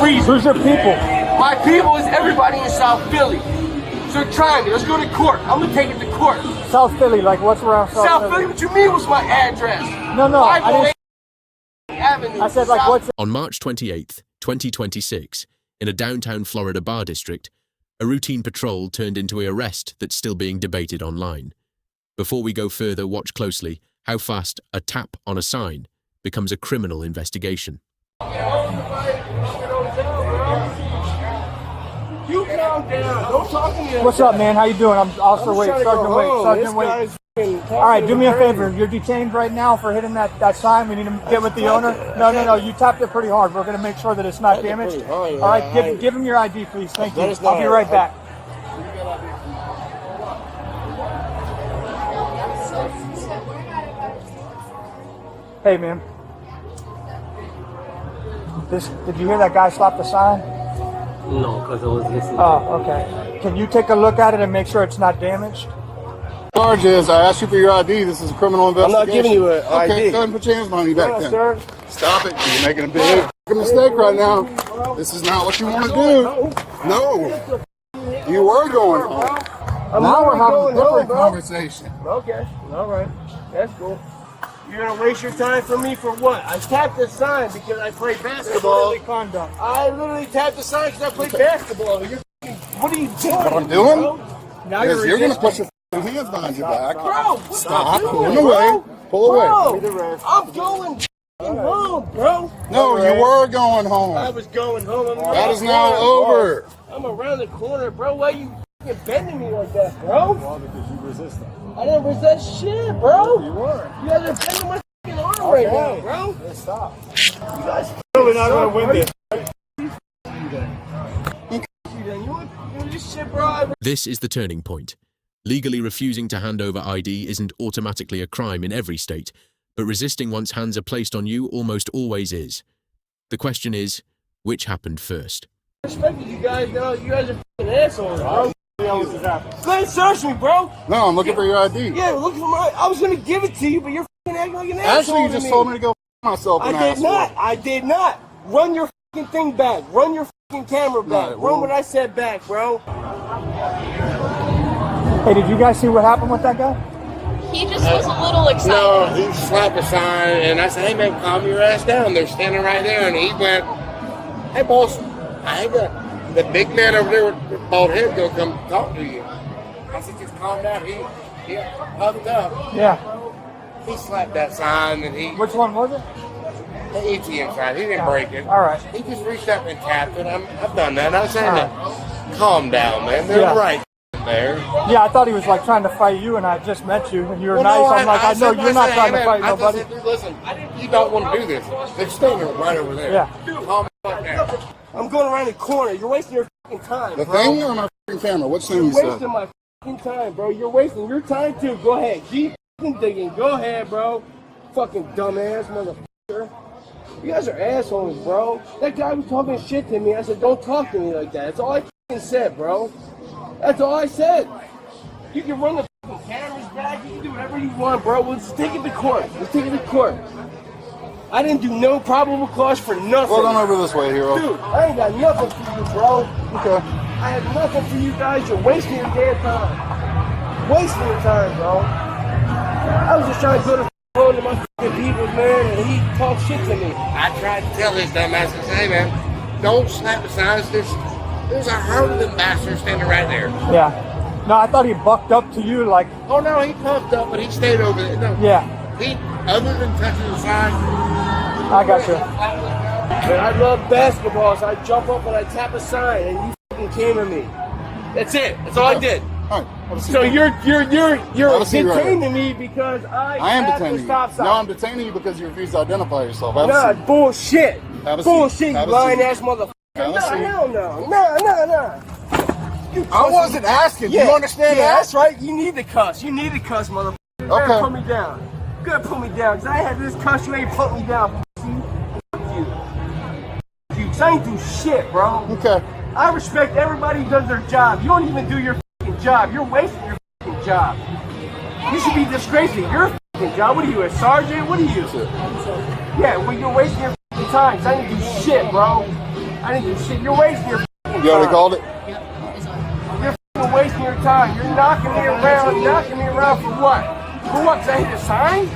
reason. Who's your people? My people is everybody in South Philly. So try me. Let's go to court. I'm gonna take it to court. South Philly, like what's around South Philly? What you mean? What's my address? No, I didn't. Avenue. I said like what's. On March 28th, 2026, in a downtown Florida bar district, a routine patrol turned into an arrest that's still being debated online. Before we go further, watch closely how fast a tap on a sign becomes a criminal investigation. You calm down. Don't talk to me. What's up, man? How you doing? I'm Officer Wade. Sergeant Wade. Sergeant Wade. All right, do me a favor. You're detained right now for hitting that sign. We need to get with the owner. No. You tapped it pretty hard. We're going to make sure that it's not damaged. All right, give him your ID, please. Thank you. I'll be right back. Hey, man. Did you hear that guy slap the sign? No, because I was listening. Oh, okay. Can you take a look at it and make sure it's not damaged? Charges. I asked you for your ID. This is a criminal investigation. I'm not giving you an ID. Okay, go ahead and put your hands behind your back then. Sir. Stop it. You're making a big mistake right now. This is not what you want to do. No. You were going home. Now we're having a different conversation. Okay. All right. That's cool. You're going to waste your time for me for what? I tapped the sign because I play basketball. I literally tapped the sign because I play basketball. What are you doing? What I'm doing? Now You're going to put your hands behind your back. Bro, stop. Pull away. Pull away. Bro, I'm going home, bro. No, you were going home. I was going home. That is now over. I'm around the corner, bro. Why are you bending me like that, bro? Well, because you resisted. I didn't resist shit, bro. You were. You guys are bending my fucking arm right now, bro. Let's stop. You guys We're not going to win this. You want to do this shit, bro? This is the turning point. Legally refusing to hand over ID isn't automatically a crime in every state, but resisting once hands are placed on you almost always is. The question is, which happened first? I respected you guys, though. You guys are fucking assholes, bro. Go ahead, search me, bro. No, I'm looking for your ID. Yeah, looking for my. I was gonna give it to you, but you're fucking acting like an asshole. Actually, you just told me to go myself. I did not. Run your fucking thing back. Run your fucking camera back. Run what I said back, bro. Hey, did you guys see what happened with that guy? He just was a little excited. No, he slapped a sign, and I said, "Hey man, calm your ass down." They're standing right there, and he went, "Hey boss, I ain't got the big man over there with the bald head gonna come talk to you." I said, "Just calm down." He hugged up. Yeah. He slapped that sign, and he Which one was it? the ATM sign. He didn't break it. All right. He just reached up and tapped it. I've done that. I'm saying that. Calm down, man. They're right there. Yeah, I thought he was like trying to fight you, and I just met you, and you were Well, nice. no, I'm like, I know you're not trying to fight nobody. Said, listen, you don't want to do this. They're standing right over there. Yeah. Calm down. I'm going around the corner. You're wasting your fucking time, The bro. thing on my fucking camera. What's thing you You're said? wasting my fucking time, bro. You're wasting your time too. Go ahead. Keep fucking digging. Go ahead, bro. Fucking dumbass motherfucker. You guys are assholes, bro. That guy was talking shit to me. I said, don't talk to me like that. That's all I fucking said, bro. That's all I said. You can run the fucking cameras back. You can do whatever you want, bro. We'll just take it to court. Let's take it to court. I didn't do no probable cause for nothing. Well, come over this way, hero. Dude, I ain't got nothing for you, bro. Okay. I have nothing for you guys. You're wasting your damn time. Wasting your time, bro. I was just trying to go to home to my fucking people, man, and he talked shit to me. I tried to tell his dumb ass, hey man, don't slap the signs. There's a herd of them bastards standing right there. Yeah. No, I thought he bucked up to you like. Oh no, he puffed up, but he stayed over there. No, Yeah. he, other than touching the sign. I got you. Man, I love basketball, so I jump up and I tap a sign, and you fucking came at me. That's it. That's all I did. All right. Have a seat. So you're Have a seat right detaining me because I am tapped the detaining you. stop sign. No, I'm detaining you because you refuse to identify yourself. Have a Nah, seat. bullshit. Have a seat. Bullshit, you Have a lying seat. ass motherfucker. Have a Nah, seat. hell no. Nah. I wasn't asking. Yeah, You understand yeah, that? that's right. You need to cuss. You need to cuss, motherfucker. You Okay. better put me down. You gotta put me down, because I had this cuss, you ain't put me down. F*** you. Fuck you. I ain't do shit, bro. Okay. I respect everybody who does their job. You don't even do your fucking job. You're wasting your fucking job. You should be disgracing your fucking job. What are you, a sergeant? What are you? Yeah, well, you're wasting your fucking time, 'cause I didn't do shit, bro. I didn't do shit. You're wasting your time. You already called it? You're wasting your time. You're knocking me around. Knocking me around for what? For what? Did I hit a sign?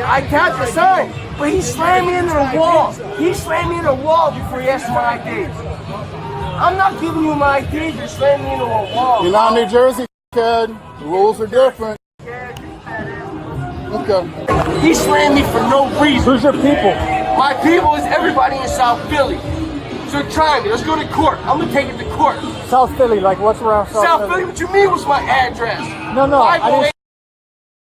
I tapped the sign. But he slammed me into the wall. He slammed me into the wall before he asked for my ID. I'm not giving you my ID. You're slamming me into a wall. You're not in New Jersey, kid. The rules are different. Okay. He slammed me for no reason. Who's your people? My people is everybody in South Philly. So try me. Let's go to court. I'm gonna take it to court. South Philly, like what's around South Philly? What you mean? What's my address? No, I didn't.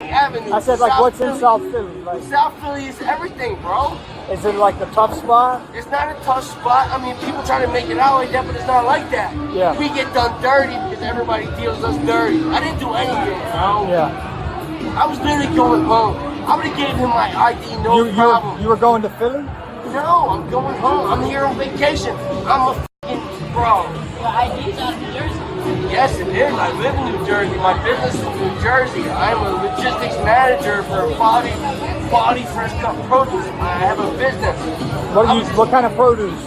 Avenue. I said like what's in South Philly? Like South Philly is everything, bro. is it like the tough spot? It's not a tough spot. I mean, people try to make it out like that, but it's not like that. Yeah. We get done dirty because everybody deals us dirty. I didn't do anything, bro. Yeah. I was literally going home. I would have gave him my ID, no problem. You were going to Philly? No, I'm going home. I'm here on vacation. I'm a fucking bro. Your ID's out of New Jersey. Yes, it is. I live in New Jersey. My business is in New Jersey. I'm a logistics manager for quality fresh cut produce. I have a business. What kind of produce?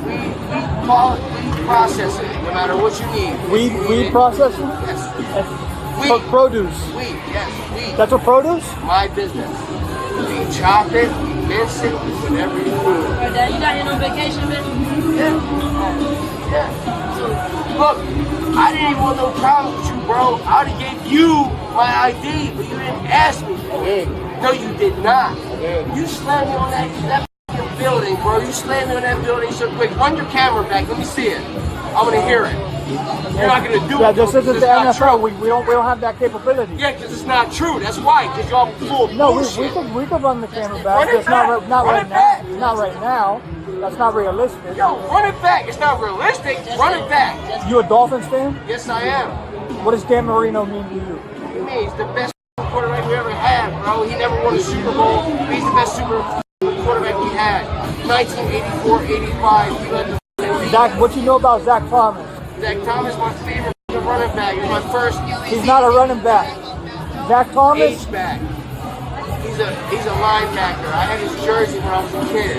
We process it, no matter what you need. Weed processing? Yes. Weed. Produce. Weed, yes, weed. That's what produce? My business. We chop it, we mince it, whatever you need. Alright, Dad, you got here on vacation, bitch? Yeah. Look, I didn't even want no problem with you, bro. I would have gave you my ID, but you didn't ask me. No, you did not. You slammed me on that building, bro. You slammed me on that building so quick. Run your camera back. Let me see it. I want to hear it. You're not gonna do it. Yeah, this though, isn't the NFL. We don't have that capability. Yeah, because it's not true. That's why. Because y'all full of No, bullshit. we could run the camera back. Run it It's back. not Run right it now. back. Not right now. That's not realistic. Yo, run it back. It's not realistic. Run it back. You a Dolphins fan? Yes, I am. What does Dan Marino mean to you? What do you mean? He's the best quarterback we ever had, bro. He never won a Super Bowl. He's the best quarterback we had. 1984, 85. He led the league. Zach, what you know about Zach Thomas? Zach Thomas, my favorite running back. He's my first. He's not a running back. Zach Thomas? H-back. He's a linebacker. I had his jersey when I was a kid.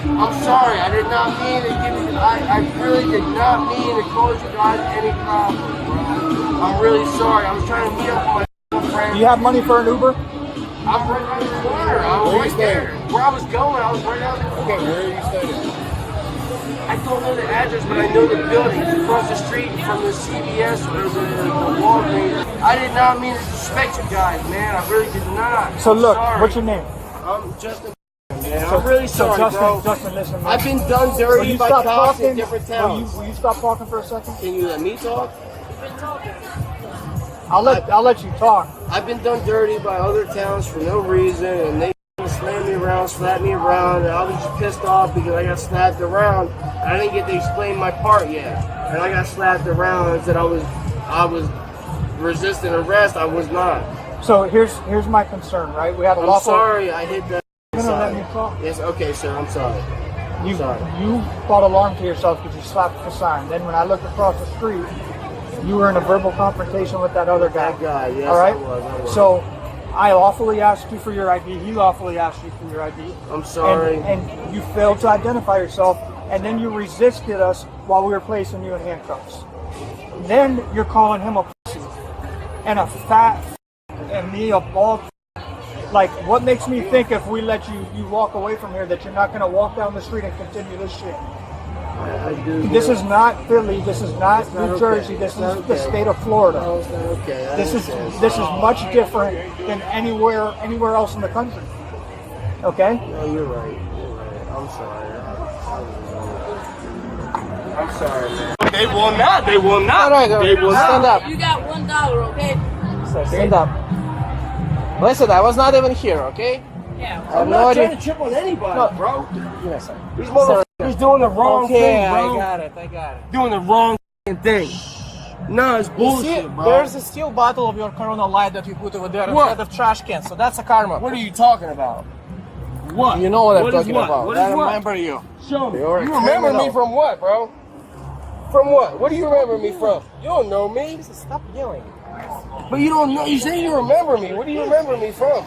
I'm sorry. I did not mean to give you. I really did not mean to cause you guys any problems, bro. I'm really sorry. I was trying to meet up with my friends. Do you have money for an Uber? I'm right around the corner. I was right there. Where I was going, I was right out the corner. Okay, where are you staying? I don't know the address, but I know the building. It's across the street from the CVS or the Walgreens. I did not mean to disrespect you guys, man. I really did not. So look, sorry. what's your name? I'm Justin. Man, I'm really sorry, bro. Justin, listen, man. I've been done Will dirty you by stop cops talking? in different towns. Will you stop talking for a second? Can you let me talk? I'll let you talk. I've been done dirty by other towns for no reason, and they slammed me around, slapped me around, and I was just pissed off because I got slapped around. And I didn't get to explain my part yet, and I got slapped around and said I was resisting arrest. I was not. So here's my concern, right? We had a I'm lawful. sorry, I hit that. You're gonna let me talk. Yes, okay, sir. I'm sorry. You Sorry. brought alarm to yourself because you slapped the sign. Then when I looked across the street, you were in a verbal confrontation with that other guy. That guy, yes, all right. I was. So I lawfully asked you for your ID. He lawfully asked you for your ID. I'm sorry. And you failed to identify yourself, and then you resisted us while we were placing you in handcuffs. Then you're calling him a pussy and a fat and me a bald. Like, what makes me think if we let you walk away from here that you're not going to walk down the street and continue this shit? I do. This is not Philly. This is not New Jersey. This is the state of Florida. No, it's not okay. This is much different than anywhere else in the country. Okay? No, you're right. I'm sorry. I'm sorry, man. They will not. They will not. All right, they will stand not. up. You got $1, okay? Stand up. Listen, I was not even here, okay? Yeah. I'm not trying to trip on anybody, bro. Give me a second. These motherfuckers doing the wrong thing, bro. I got it. Doing the wrong thing. No, it's You bullshit, see, bro. there's a steel bottle of your Corona Light that you put over there What? instead of trash can, so that's a karma. What are you talking about? What? You know what I'm is talking what? about. What I is what? remember you. Show me. You're a You remember criminal. me from what, bro? From what? What do you remember me from? You don't know me. Stop yelling. But you don't know. You say you remember me. What do you remember me from?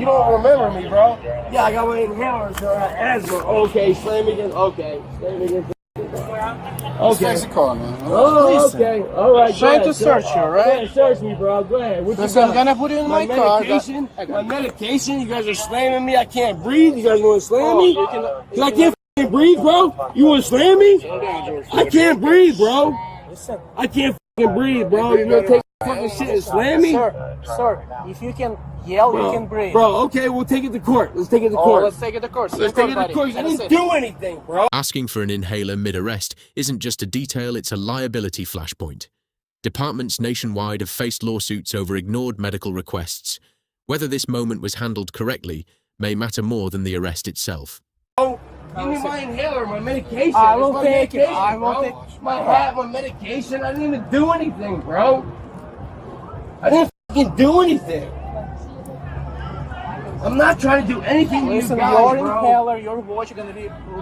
You don't remember me, bro. Yeah, I got my inhaler, so I got asthma. Okay, slam again. Okay, slam again. Okay. Taxi car, man. Oh, okay. All right. Trying to search you, right? Go ahead, search me, bro. Go ahead. What you Listen, I'm got? gonna put you in my car. Medication? My medication? You guys are slamming me. I can't breathe. You guys want to slam me? Cause I can't f***ing breathe, bro. You want to slam me? I can't breathe, bro. I can't f***ing breathe, bro. You gonna take fucking shit and slam me? Sir, if you can yell, you can breathe. Bro, okay, we'll take it to court. Let's take it to court. Let's take it to court. Let's take it to court. I didn't do anything, bro. Asking for an inhaler mid-arrest isn't just a detail, it's a liability flashpoint. Departments nationwide have faced lawsuits over ignored medical requests. Whether this moment was handled correctly may matter more than the arrest itself. Give me my inhaler, my medication. I will It's my take it. medication, I will bro. take my hat, my medication. I didn't even do anything, bro. I didn't fucking do anything. I'm not trying to do anything to Listen, you guys, your bro. inhaler, your watch are gonna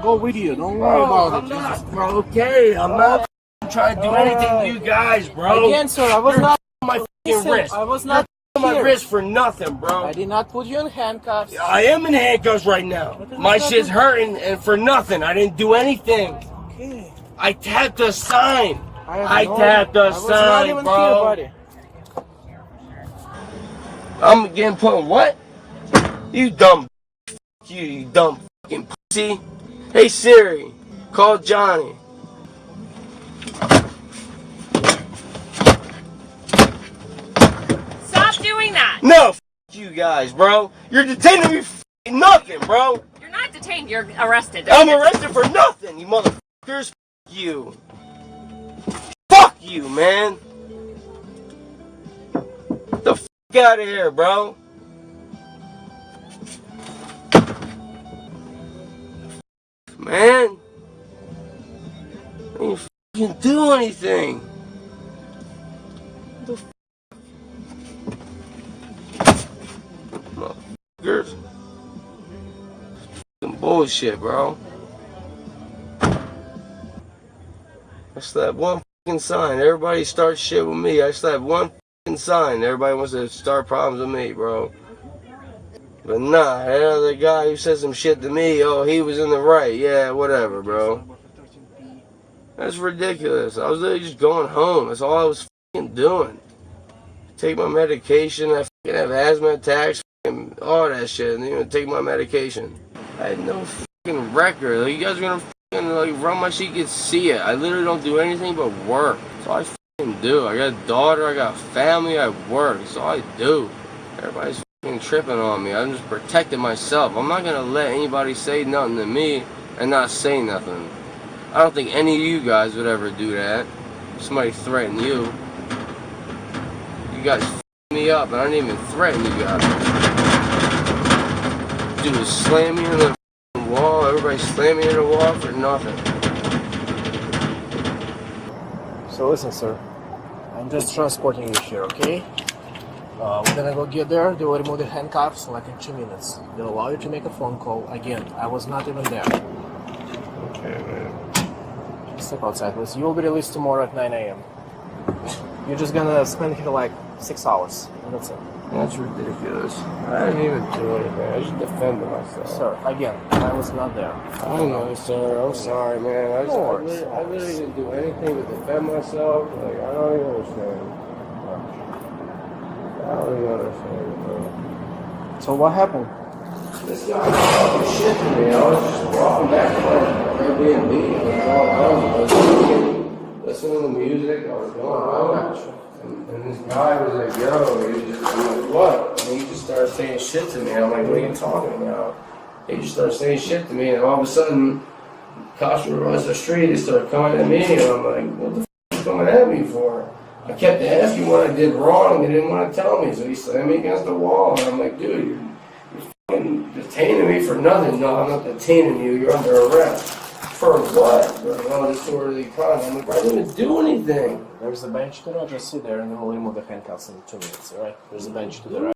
go with you. Don't worry about I'm it. not, bro. Okay, I'm not trying to do anything to you guys, bro. Again, sir, I was You're not. my fucking wrist. I was not My here. wrist for nothing, bro. I did not put you in handcuffs. I am in handcuffs right now. My shit's hurting and for nothing. I didn't do anything. Okay. I tapped a sign. I know. tapped a I was not sign, even bro. here, buddy. I'm getting put in what? You dumb you dumb fucking pussy. Hey Siri, call Johnny. Stop doing that. No, you guys, bro. You're detaining me for nothing, bro. You're not detained. You're arrested. I'm arrested for nothing, you motherfuckers. You. Fuck you, man. Get the fuck out of here, bro. Man. I didn't fucking do anything. What the motherfuckers. Fucking bullshit, bro. I slapped one fucking sign. Everybody starts shit with me. I slapped one fucking sign. Everybody wants to start problems with me, bro. But nah, that other guy who said some shit to me, oh, he was in the right. Yeah, whatever, bro. That's ridiculous. I was literally just going home. That's all I was fucking doing. Take my medication. I fucking have asthma attacks, fucking all that shit, and even take my medication. I had no fucking record. Like, you guys are gonna fucking like run my shit, you can see it. I literally don't do anything but work. That's all I fucking do. I got a daughter, I got family, I work. That's all I do. Everybody's fucking tripping on me. I'm just protecting myself. I'm not gonna let anybody say nothing to me and not say nothing. I don't think any of you guys would ever do that. Somebody threaten you. You guys f*** me up, and I didn't even threaten you guys. Dude was slam me in the wall. Everybody slam me in the wall for nothing. So listen, sir. I'm just transporting you here, okay? We're gonna go get there. They will remove the handcuffs like in 2 minutes. They'll allow you to make a phone call. Again, I was not even there. Okay, man. Step outside, please. You will be released tomorrow at 9 a.m. You're just gonna spend here like 6 hours, and that's it. That's ridiculous. I didn't even do anything. I just defended myself. Sir, again, I was not there. I know, sir. I'm sorry, man. I literally didn't do anything but defend myself. Like, I don't even understand. I don't even understand, bro. So what happened? This guy was talking shit to me. I was just walking back from Airbnb. I was listening to music. I was going home. And this guy was like, yo, I'm like, what? And he just started saying shit to me. I'm like, what are you talking about? He just started saying shit to me, and all of a sudden, cops were across the street. They started coming at me, and I'm like, what the f*** are you coming at me for? I kept asking what I did wrong, and they didn't want to tell me, so he slammed me against the wall, and I'm like, dude, you're f***ing detaining me for nothing. No, I'm not detaining you. You're under arrest. For what? For disorderly conduct. I'm like, I didn't even do anything. There's a bench to the right. Just sit there and then we'll remove the handcuffs in 2 minutes, alright? There's a bench to the right.